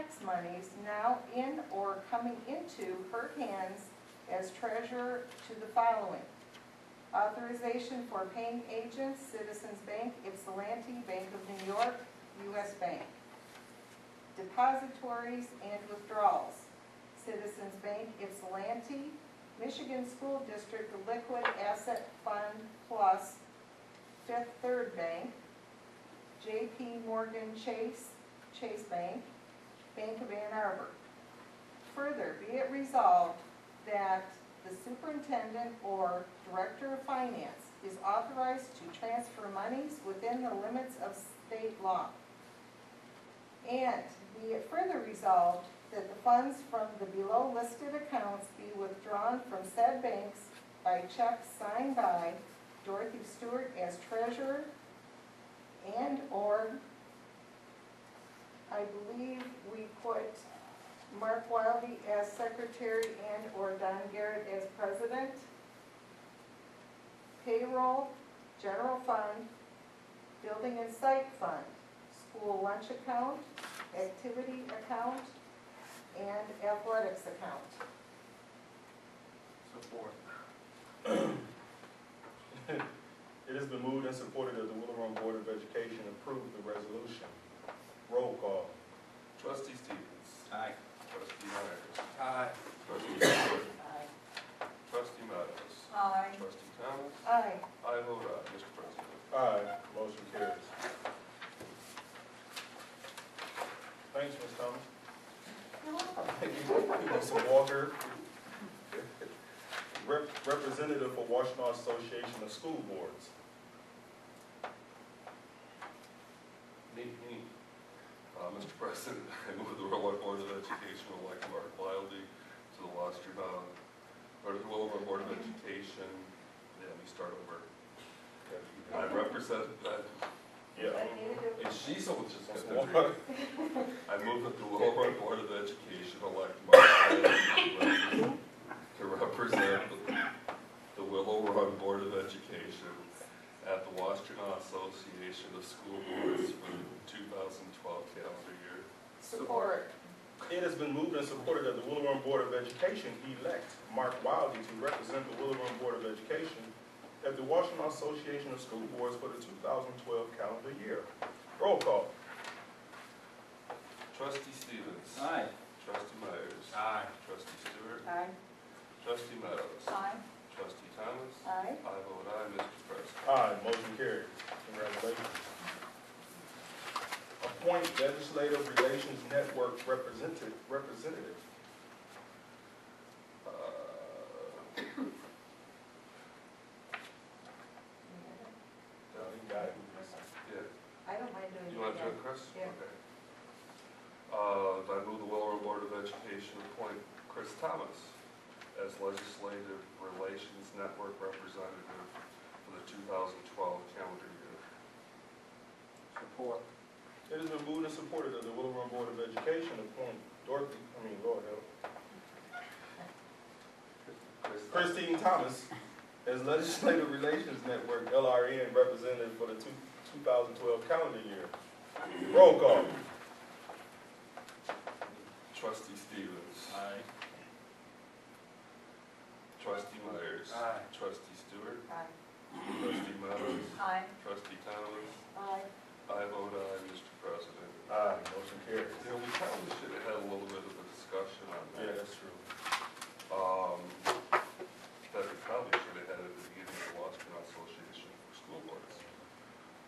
tax monies now in or coming into her hands as treasurer to the following: authorization for paying agents, Citizens Bank, Ypsilanti, Bank of New York, U.S. Bank. Depositories and withdrawals, Citizens Bank, Ypsilanti, Michigan School District Liquid Asset Fund Plus, Fifth Third Bank, J.P. Morgan Chase Bank, Bank of Ann Arbor. Further, be it resolved that the superintendent or director of finance is authorized to transfer monies within the limits of state law. And be it further resolved that the funds from the below listed accounts be withdrawn from said banks by checks signed by Dorothy Stewart as treasurer and or, I believe we put Mark Wildy as secretary and or Don Garrett as president. Payroll, general fund, building and site fund, school lunch account, activity account, and athletics account. Support. It has been moved and supported that the Willow Board of Education approve the resolution. Roll call. Trustee Stevens. Aye. Trustee Myers. Aye. Trustee Stewart. Aye. Trustee Meadows. Aye. Trustee Thomas. Aye. I vote aye, Mr. President. Aye. Motion carries. Thanks, Ms. Thomas. You're welcome. You want some water? Representative for Washington Association of School Boards. Mr. President, I move the Willow Board of Education will elect Mark Wildy to the Willow Board of Education. Yeah, let me start over. I represent that. Yeah. And she's the one just got the Water. drink. I move that the Willow Board of Education elect Mark Wildy to represent the Willow Run Board of Education at the Washington Association of School Boards for the 2012 calendar year. Support. It has been moved and supported that the Willow Run Board of Education elect Mark Wildy to represent the Willow Run Board of Education at the Washington Association of School Boards for the 2012 calendar year. Roll call. Trustee Stevens. Aye. Trustee Myers. Aye. Trustee Stewart. Aye. Trustee Meadows. Aye. Trustee Thomas. Aye. I vote aye, Mr. President. Aye. Motion carries. Congratulations. Appoint Legislative Relations Network representative. You got it. Yeah. I don't mind doing Do you want to do that. it, Chris? Yeah. Okay. I move the Willow Board of Education appoint Chris Thomas as Legislative Relations Network representative for the 2012 calendar year. Support. It has been moved and supported that the Willow Run Board of Education appoint Lord help, Christine Thomas as Legislative Relations Network LRN representative for the 2012 calendar year. Roll call. Trustee Stevens. Aye. Trustee Myers. Aye. Trustee Stewart. Aye. Trustee Meadows. Aye. Trustee Thomas. Aye. I vote aye, Mr. President. Aye. Motion carries. You know, we probably should have had a little bit of a discussion on that. Yeah, that's true. That we probably should have had at the beginning of the Washington Association for School Boards.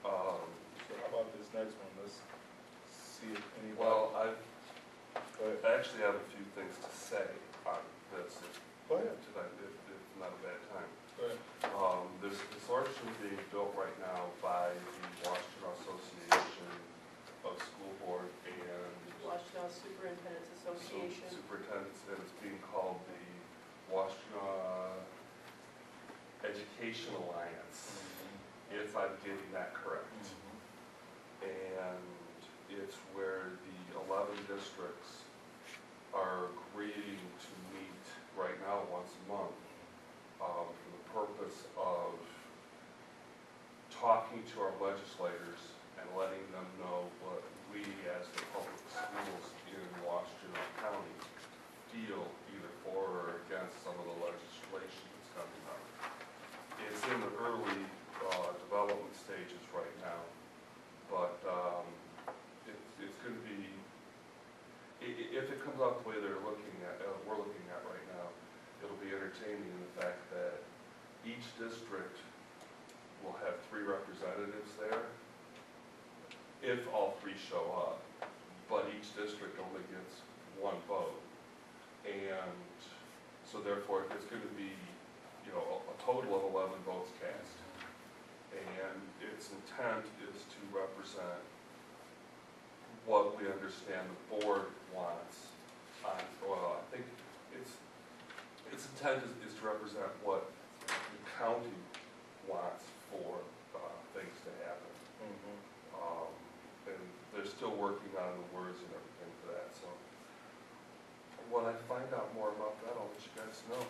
So how about this next one? Let's see if anybody. Well, I Go ahead. actually have a few things to say on this, Go ahead. if not a bad time. Go ahead. There's a consortium being built right now by the Washington Association of School Board and Washington Superintendent's Association. Superintendents, and it's being called the Washington Education Alliance, if I'm getting that correct. And it's where the 11 districts are agreeing to meet right now once a month for the purpose of talking to our legislators and letting them know what we as the public schools in Washington comes out the way they're looking at, we're looking at right now, it'll be entertaining in the fact that each district will have 3 representatives there, if all 3 show up. But each district only gets 1 vote. And so therefore, it's going to be, you know, a total of 11 votes cast. And its intent is to represent what we understand the board wants on, well, I think its intent is to represent what the county wants for things to happen. And they're still working on the words and everything for that, so when I find out more about that, I'll let you guys know.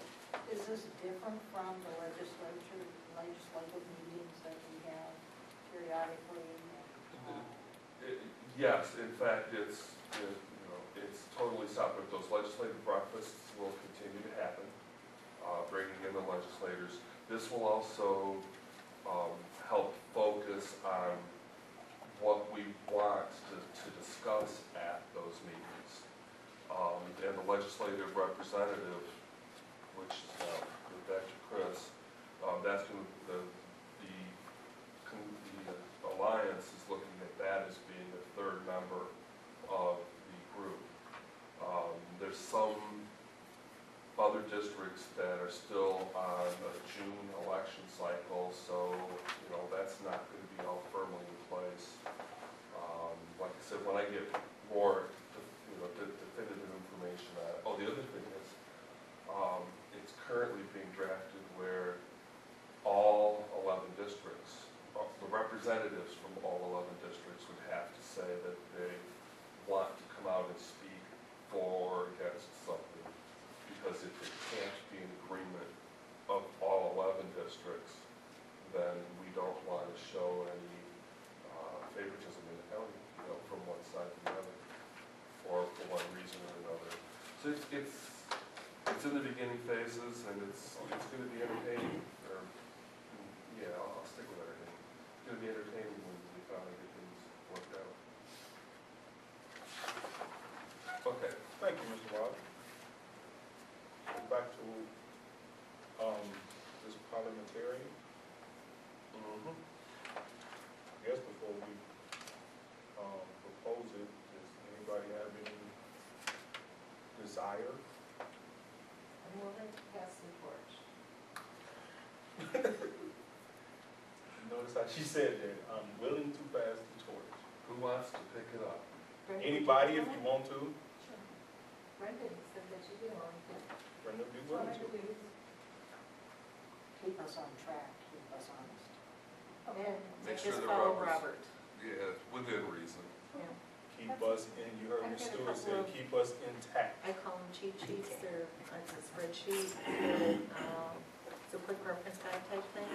Is this different from the legislative meetings that we have periodically? Yes, in fact, it's totally separate. Those legislative breakfasts will continue to happen, bringing in the legislators. This will also help focus on what we want to discuss at those meetings. And the legislative representative, which is Dr. Chris, that's going to, the alliance is looking at that as being the 3rd member of the group. There's some other districts that are still on a June election cycle, so, you know, that's not going to be all firmly in place. Like I said, when I get more, definitive information on it. Oh, the other thing is, it's currently being drafted where all 11 districts, the representatives from all 11 districts would have to say that they want to come out and speak for or against something. Because if it can't be an agreement of all 11 districts, then we don't want to show any favoritism in the county, you know, from one side to the other, or for one reason or another. So it's in the beginning phases, and it's going to be entertaining. Or, yeah, I'll stick with everything. It's going to be entertaining when we finally get things worked out. Okay. Thank you, Mr. Wilder. Back to this parliamentarian. I guess before we propose it, does anybody have any desire? I'm willing to pass the torch. Notice how she said that, I'm willing to pass the torch. Who wants to pick it up? Brenda, Anybody, would if you you want to. Sure. Brenda said that you didn't want to. Brenda, be willing to. Please. Keep us on track, keep us honest. And Make just sure the follow Roberts- Robert. Yeah, within reason. Yeah. Keep us in, you heard Ms. Stewart say, keep us intact. I call them cheat sheets, they're, it's a spreadsheet, they're, it's a quick reference guide type thing.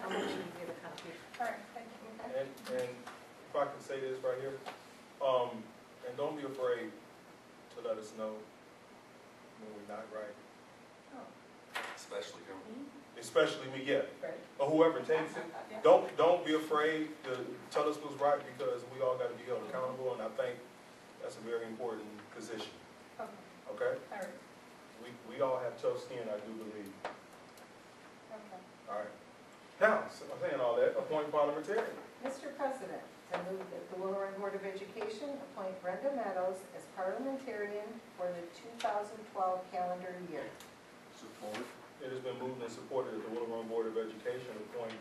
I'll make sure you get a copy. All right, thank you. And if I can say this right here, and don't be afraid to let us know when we're not right. Especially him. Especially me, yeah, Right. or whoever takes it. Don't be afraid to tell us what's right, because we all got to be held accountable, and I think that's a very important position. Okay? All right. We all have tough skin, I do believe. Okay. All right. Now, so I'm saying all that, appoint parliamentarian. Mr. President, I move that the Willow Board of Education appoint Brenda Meadows as parliamentarian for the 2012 calendar year. Support. It has been moved and supported that the Willow Board of Education appoint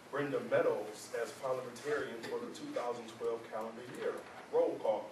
Brenda Meadows as parliamentarian for the 2012 calendar year. Roll call.